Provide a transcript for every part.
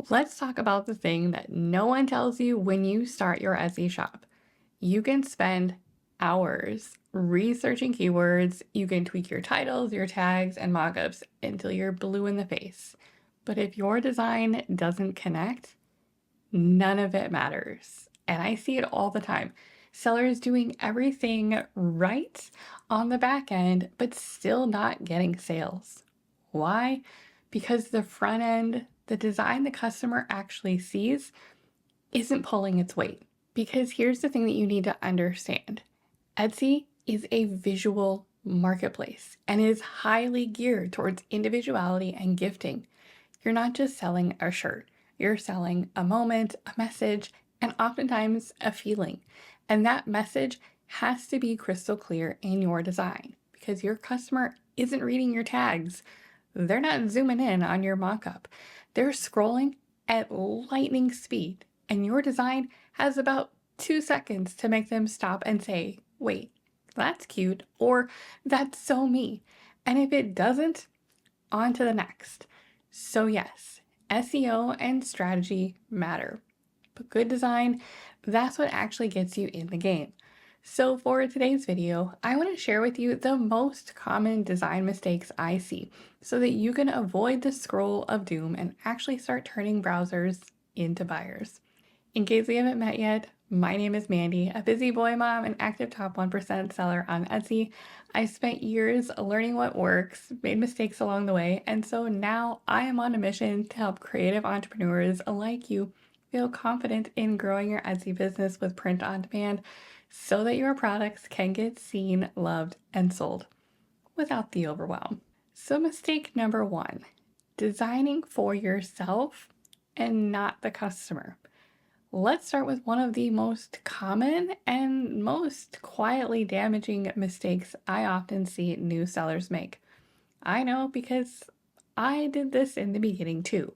Let's talk about the thing that no one tells you when you start your Etsy shop. You can spend hours researching keywords, you can tweak your titles, your tags, and mockups until you're blue in the face. But if your design doesn't connect, none of it matters. And I see it all the time. Sellers doing everything right on the back end, but still not getting sales. Why? Because the front end, the design the customer actually sees, isn't pulling its weight. Because here's the thing that you need to understand. Etsy is a visual marketplace and is highly geared towards individuality and gifting. You're not just selling a shirt, you're selling a moment, a message, and oftentimes a feeling. And that message has to be crystal clear in your design because your customer isn't reading your tags. They're not zooming in on your mockup. They're scrolling at lightning speed, and your design has about 2 seconds to make them stop and say, wait, that's cute, or that's so me. And if it doesn't, on to the next. So yes, SEO and strategy matter, but good design, that's what actually gets you in the game. So for today's video, I want to share with you the most common design mistakes I see so that you can avoid the scroll of doom and actually start turning browsers into buyers. In case we haven't met yet, my name is Mandy, a busy boy mom and active top 1% seller on Etsy. I spent years learning what works, made mistakes along the way, and so now I am on a mission to help creative entrepreneurs like you feel confident in growing your Etsy business with print on demand so that your products can get seen, loved, and sold without the overwhelm. So mistake number one, designing for yourself and not the customer. Let's start with one of the most common and most quietly damaging mistakes I often see new sellers make. I know because I did this in the beginning too.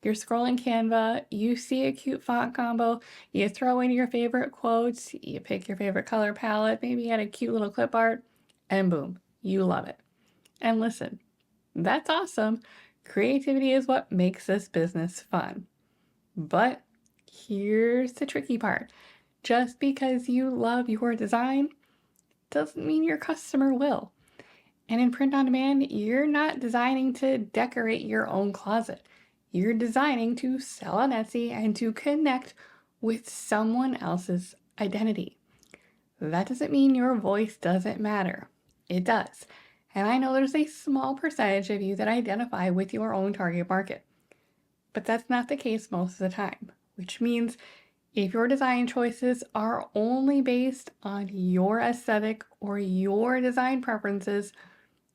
You're scrolling Canva, you see a cute font combo, you throw in your favorite quotes, you pick your favorite color palette, maybe add a cute little clip art, and boom, you love it. And listen, that's awesome. Creativity is what makes this business fun. But here's the tricky part. Just because you love your design doesn't mean your customer will. And in print on demand, you're not designing to decorate your own closet. You're designing to sell on Etsy and to connect with someone else's identity. That doesn't mean your voice doesn't matter. It does. And I know there's a small percentage of you that identify with your own target market. But that's not the case most of the time, which means if your design choices are only based on your aesthetic or your design preferences,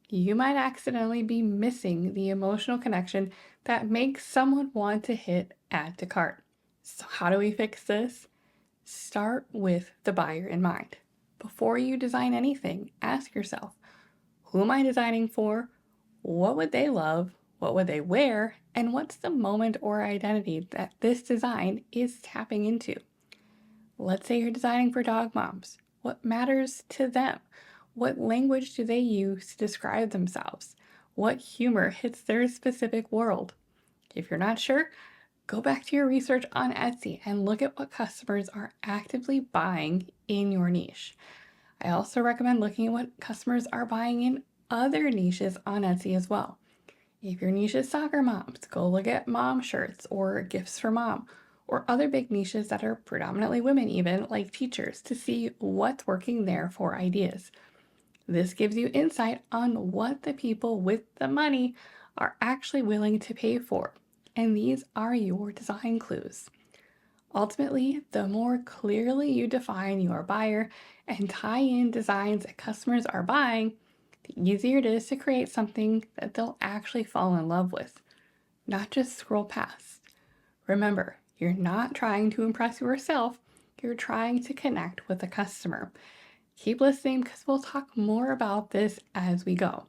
you might accidentally be missing the emotional connection that makes someone want to hit add to cart. So how do we fix this? Start with the buyer in mind. Before you design anything, ask yourself, who am I designing for? What would they love? What would they wear? And what's the moment or identity that this design is tapping into? Let's say you're designing for dog moms. What matters to them? What language do they use to describe themselves? What humor hits their specific world? If you're not sure, go back to your research on Etsy and look at what customers are actively buying in your niche. I also recommend looking at what customers are buying in other niches on Etsy as well. If your niche is soccer moms, go look at mom shirts or gifts for mom, or other big niches that are predominantly women even, like teachers, to see what's working there for ideas. This gives you insight on what the people with the money are actually willing to pay for, and these are your design clues. Ultimately, the more clearly you define your buyer and tie in designs that customers are buying, the easier it is to create something that they'll actually fall in love with, not just scroll past. Remember, you're not trying to impress yourself, you're trying to connect with the customer. Keep listening because we'll talk more about this as we go.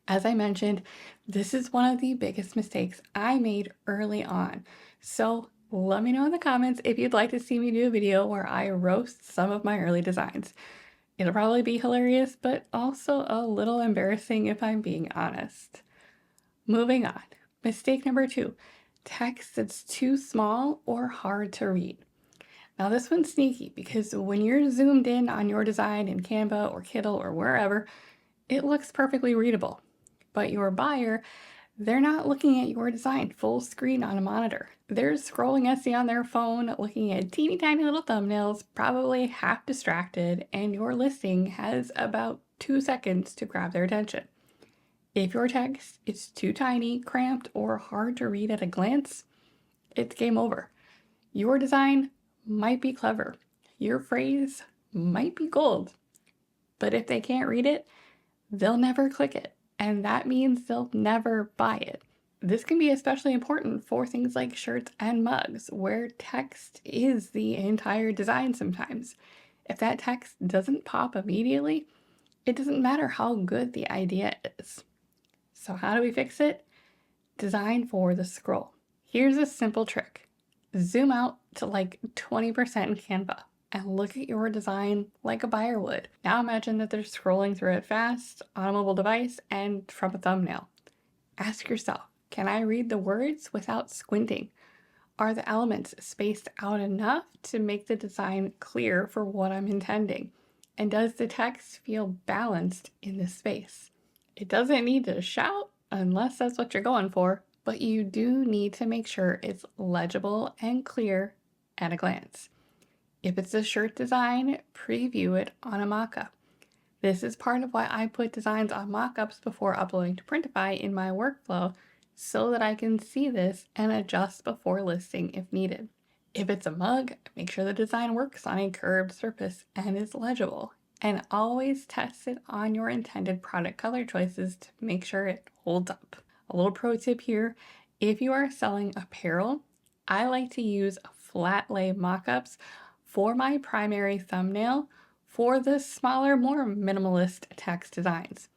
As I mentioned, this is one of the biggest mistakes I made early on. So let me know in the comments if you'd like to see me do a video where I roast some of my early designs. It'll probably be hilarious, but also a little embarrassing if I'm being honest. Moving on. Mistake number two, text that's too small or hard to read. Now, this one's sneaky because when you're zoomed in on your design in Canva or Kindle or wherever, it looks perfectly readable. But your buyer, they're not looking at your design full screen on a monitor. They're scrolling Etsy on their phone, looking at teeny tiny little thumbnails, probably half distracted, and your listing has about 2 seconds to grab their attention. If your text is too tiny, cramped, or hard to read at a glance, it's game over. Your design might be clever. Your phrase might be gold. But if they can't read it, they'll never click it. And that means they'll never buy it. This can be especially important for things like shirts and mugs, where text is the entire design sometimes. If that text doesn't pop immediately, it doesn't matter how good the idea is. So how do we fix it? Design for the scroll. Here's a simple trick. Zoom out to like 20% in Canva and look at your design like a buyer would. Now imagine that they're scrolling through it fast on a mobile device and from a thumbnail. Ask yourself, can I read the words without squinting? Are the elements spaced out enough to make the design clear for what I'm intending? And does the text feel balanced in the space? It doesn't need to shout unless that's what you're going for, but you do need to make sure it's legible and clear at a glance. If it's a shirt design, preview it on a mockup. This is part of why I put designs on mockups before uploading to Printify in my workflow, so that I can see this and adjust before listing if needed. If it's a mug, make sure the design works on a curved surface and is legible. And always test it on your intended product color choices to make sure it holds up. A little pro tip here, if you are selling apparel, I like to use flat lay mockups for my primary thumbnail for the smaller, more minimalist text designs.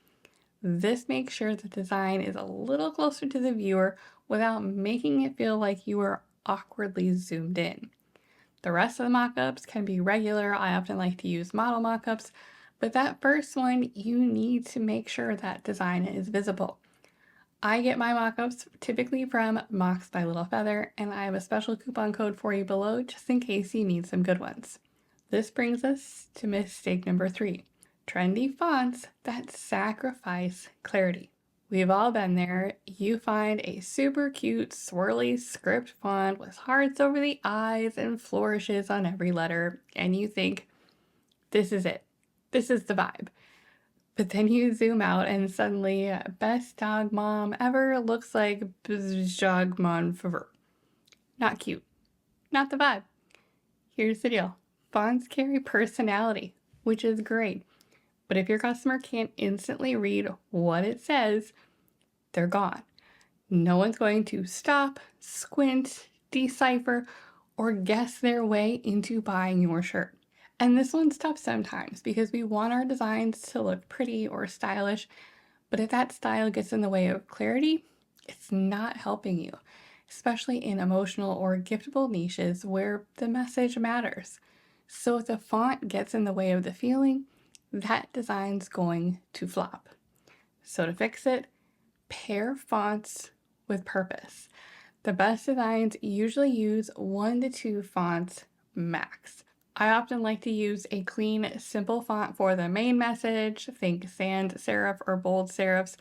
This makes sure the design is a little closer to the viewer without making it feel like you are awkwardly zoomed in. The rest of the mockups can be regular. I often like to use model mockups, but that first one, you need to make sure that design is visible. I get my mockups typically from Mocks by Little Feather, and I have a special coupon code for you below just in case you need some good ones. This brings us to mistake number 3. Trendy fonts that sacrifice clarity. We've all been there. You find a super cute, swirly script font with hearts over the eyes and flourishes on every letter, and you think, this is it. This is the vibe. But then you zoom out and suddenly, best dog mom ever looks like Bjogmon Favre. Not cute. Not the vibe. Here's the deal. Fonts carry personality, which is great. But if your customer can't instantly read what it says, they're gone. No one's going to stop, squint, decipher, or guess their way into buying your shirt. And this one's tough sometimes because we want our designs to look pretty or stylish, but if that style gets in the way of clarity, it's not helping you, especially in emotional or giftable niches where the message matters. So if the font gets in the way of the feeling, that design's going to flop. So to fix it, pair fonts with purpose. The best designs usually use 1 to 2 fonts max. I often like to use a clean, simple font for the main message, think sans serif or bold serifs,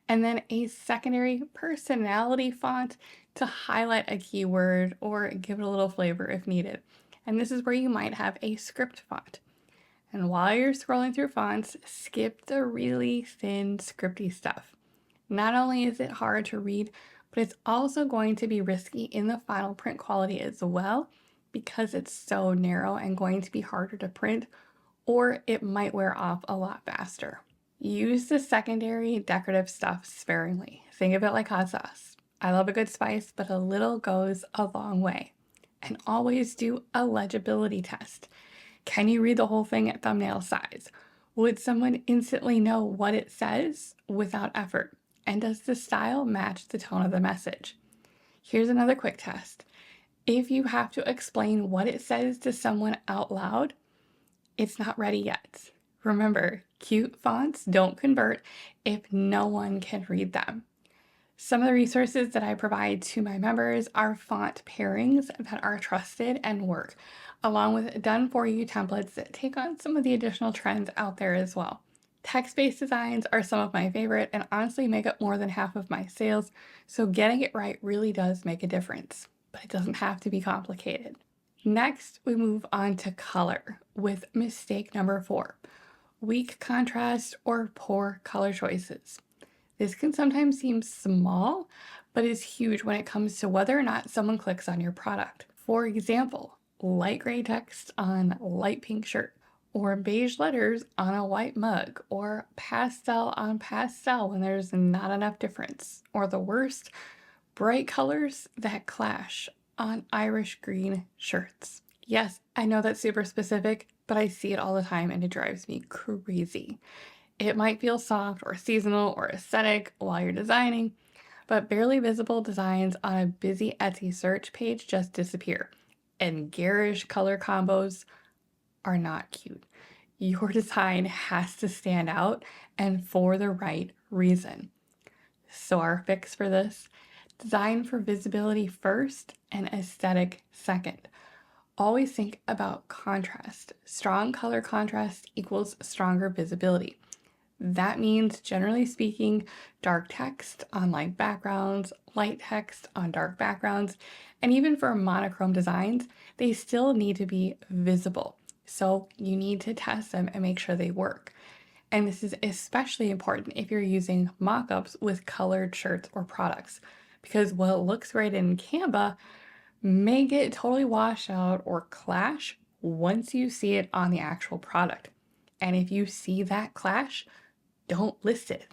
and then a secondary personality font to highlight a keyword or give it a little flavor if needed. And this is where you might have a script font. And while you're scrolling through fonts, skip the really thin scripty stuff. Not only is it hard to read, but it's also going to be risky in the final print quality as well because it's so narrow and going to be harder to print, or it might wear off a lot faster. Use the secondary decorative stuff sparingly. Think of it like hot sauce. I love a good spice, but a little goes a long way. And always do a legibility test. Can you read the whole thing at thumbnail size? Would someone instantly know what it says without effort? And does the style match the tone of the message? Here's another quick test. If you have to explain what it says to someone out loud, it's not ready yet. Remember, cute fonts don't convert if no one can read them. Some of the resources that I provide to my members are font pairings that are trusted and work, along with done for you templates that take on some of the additional trends out there as well. Text-based designs are some of my favorite and honestly make up more than half of my sales, so getting it right really does make a difference, but it doesn't have to be complicated. Next, we move on to color with mistake number 4, weak contrast or poor color choices. This can sometimes seem small, but is huge when it comes to whether or not someone clicks on your product. For example, light gray text on light pink shirt, or beige letters on a white mug, or pastel on pastel when there's not enough difference, or the worst, bright colors that clash on Irish green shirts. Yes, I know that's super specific, but I see it all the time and it drives me crazy. It might feel soft or seasonal or aesthetic while you're designing, but barely visible designs on a busy Etsy search page just disappear, and garish color combos are not cute. Your design has to stand out and for the right reason. So, our fix for this: design for visibility first and aesthetic second. Always think about contrast. Strong color contrast equals stronger visibility. That means, generally speaking, dark text on light backgrounds, light text on dark backgrounds, and even for monochrome designs, they still need to be visible. So you need to test them and make sure they work. And this is especially important if you're using mockups with colored shirts or products, because what looks great in Canva may get totally washed out or clash once you see it on the actual product. And if you see that clash, don't list it.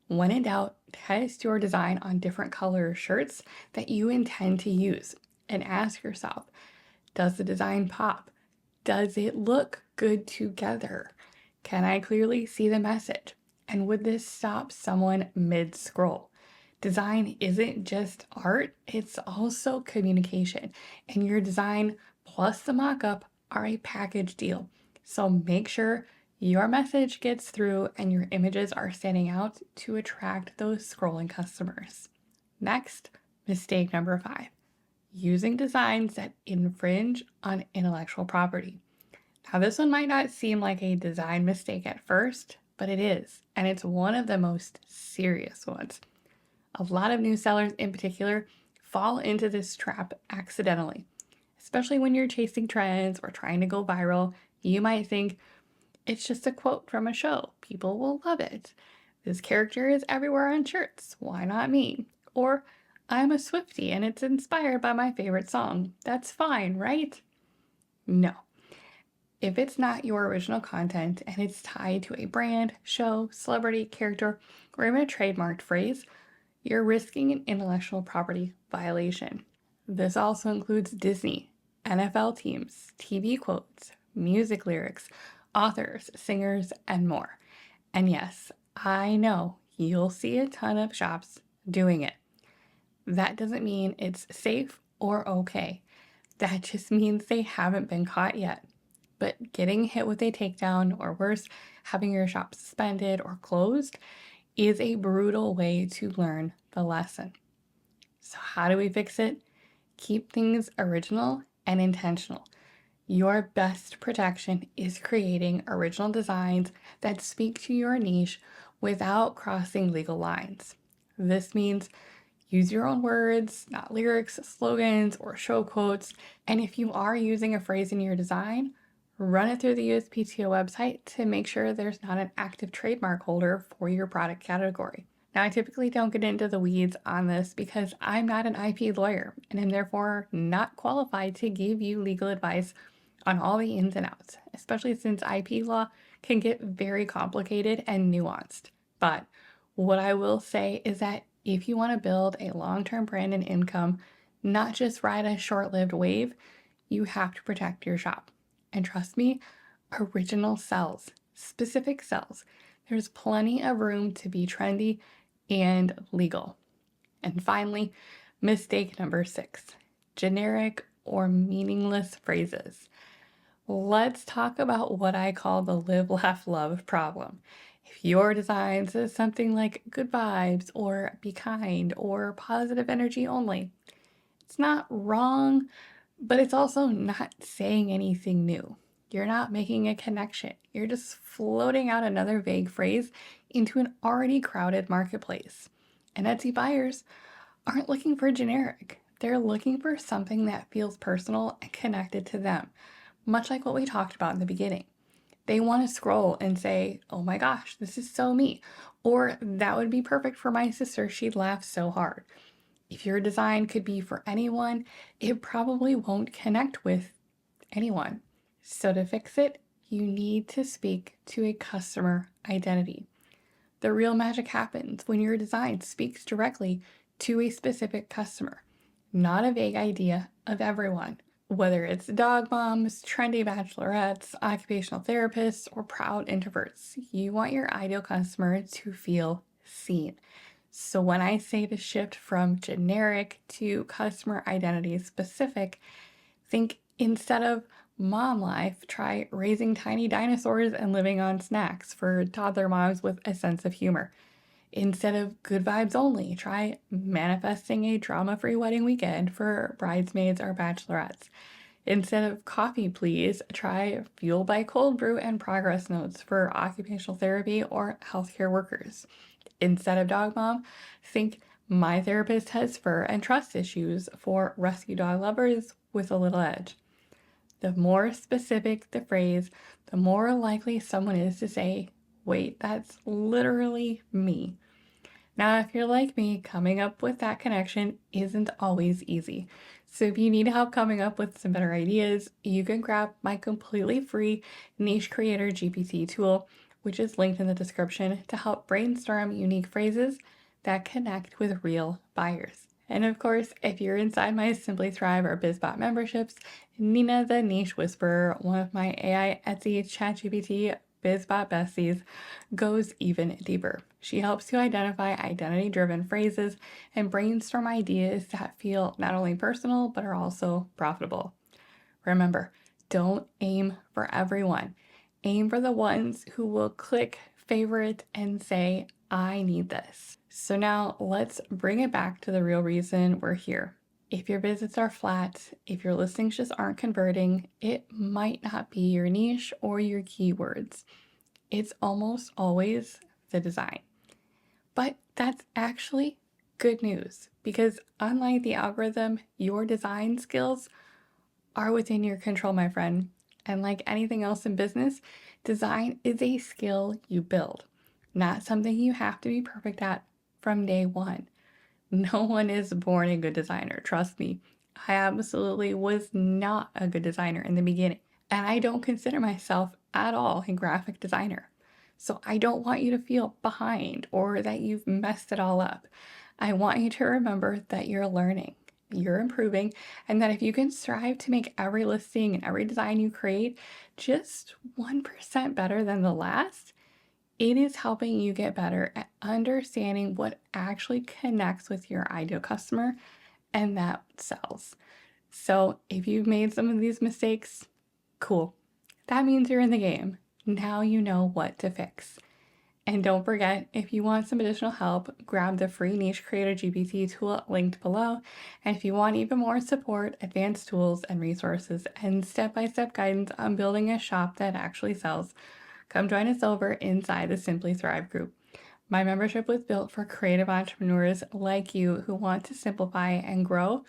When in doubt, test your design on different color shirts that you intend to use and ask yourself, does the design pop? Does it look good together? Can I clearly see the message? And would this stop someone mid-scroll? Design isn't just art, it's also communication. And your design plus the mockup are a package deal. So make sure your message gets through and your images are standing out to attract those scrolling customers. Next, mistake number 5, using designs that infringe on intellectual property. Now, this one might not seem like a design mistake at first, but it is, and it's one of the most serious ones. A lot of new sellers in particular fall into this trap accidentally, especially when you're chasing trends or trying to go viral. You might think, it's just a quote from a show. People will love it. This character is everywhere on shirts. Why not me? Or I'm a Swiftie and it's inspired by my favorite song. That's fine, right? No. If it's not your original content and it's tied to a brand, show, celebrity, character, or even a trademarked phrase, you're risking an intellectual property violation. This also includes Disney, NFL teams, TV quotes, music lyrics, authors, singers, and more. And yes, I know you'll see a ton of shops doing it. That doesn't mean it's safe or okay. That just means they haven't been caught yet. But getting hit with a takedown, or worse, having your shop suspended or closed, is a brutal way to learn the lesson. So, how do we fix it? Keep things original and intentional. Your best protection is creating original designs that speak to your niche without crossing legal lines. This means use your own words, not lyrics, slogans, or show quotes. And if you are using a phrase in your design, run it through the USPTO website to make sure there's not an active trademark holder for your product category. Now, I typically don't get into the weeds on this because I'm not an IP lawyer and am therefore not qualified to give you legal advice on all the ins and outs, especially since IP law can get very complicated and nuanced. But what I will say is that if you want to build a long-term brand and income, not just ride a short-lived wave, you have to protect your shop. And trust me, original sells, specific sells. There's plenty of room to be trendy and legal. And finally, mistake number 6, generic or meaningless phrases. Let's talk about what I call the live, laugh, love problem. If your design says something like good vibes or be kind or positive energy only, it's not wrong, but it's also not saying anything new. You're not making a connection. You're just floating out another vague phrase into an already crowded marketplace. And Etsy buyers aren't looking for generic. They're looking for something that feels personal and connected to them, much like what we talked about in the beginning. They want to scroll and say, oh my gosh, this is so me. Or that would be perfect for my sister. She'd laugh so hard. If your design could be for anyone, it probably won't connect with anyone. So to fix it, you need to speak to a customer identity. The real magic happens when your design speaks directly to a specific customer, not a vague idea of everyone. Whether it's dog moms, trendy bachelorettes, occupational therapists, or proud introverts, you want your ideal customer to feel seen. So when I say to shift from generic to customer identity specific, think instead of mom life, try raising tiny dinosaurs and living on snacks for toddler moms with a sense of humor. Instead of good vibes only, try manifesting a drama-free wedding weekend for bridesmaids or bachelorettes. Instead of coffee, please, try fuel by cold brew and progress notes for occupational therapy or healthcare workers. Instead of dog mom, think my therapist has fur and trust issues for rescue dog lovers with a little edge. The more specific the phrase, the more likely someone is to say, wait, that's literally me. Now, if you're like me, coming up with that connection isn't always easy. So if you need help coming up with some better ideas, you can grab my completely free Niche Creator GPT tool, which is linked in the description, to help brainstorm unique phrases that connect with real buyers. And of course, if you're inside my Simply Thrive or BizBot memberships, Nina the Niche Whisperer, one of my AI Etsy ChatGPT BizBot besties, goes even deeper. She helps you identify identity-driven phrases and brainstorm ideas that feel not only personal, but are also profitable. Remember, don't aim for everyone. Aim for the ones who will click, favorite, and say, I need this. So now let's bring it back to the real reason we're here. If your visits are flat, if your listings just aren't converting, it might not be your niche or your keywords. It's almost always the design. But that's actually good news because unlike the algorithm, your design skills are within your control, my friend. And like anything else in business, design is a skill you build, not something you have to be perfect at from day one. No one is born a good designer, trust me. I absolutely was not a good designer in the beginning, and I don't consider myself at all a graphic designer. So I don't want you to feel behind or that you've messed it all up. I want you to remember that you're learning, you're improving, and that if you can strive to make every listing and every design you create just 1% better than the last, it is helping you get better at understanding what actually connects with your ideal customer and that sells. So if you've made some of these mistakes, cool. That means you're in the game. Now you know what to fix. And don't forget, if you want some additional help, grab the free Niche Creator GPT tool linked below. And if you want even more support, advanced tools and resources, and step-by-step guidance on building a shop that actually sells, come join us over inside the Simply Thrive group. My membership was built for creative entrepreneurs like you who want to simplify and grow,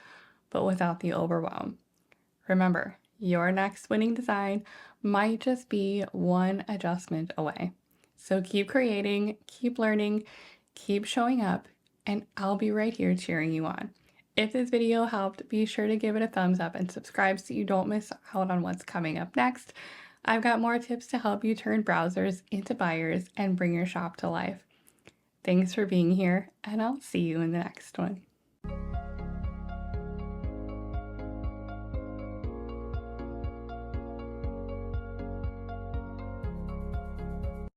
but without the overwhelm. Remember, your next winning design might just be one adjustment away. So keep creating, keep learning, keep showing up, and I'll be right here cheering you on. If this video helped, be sure to give it a thumbs up and subscribe so you don't miss out on what's coming up next. I've got more tips to help you turn browsers into buyers and bring your shop to life. Thanks for being here, and I'll see you in the next one.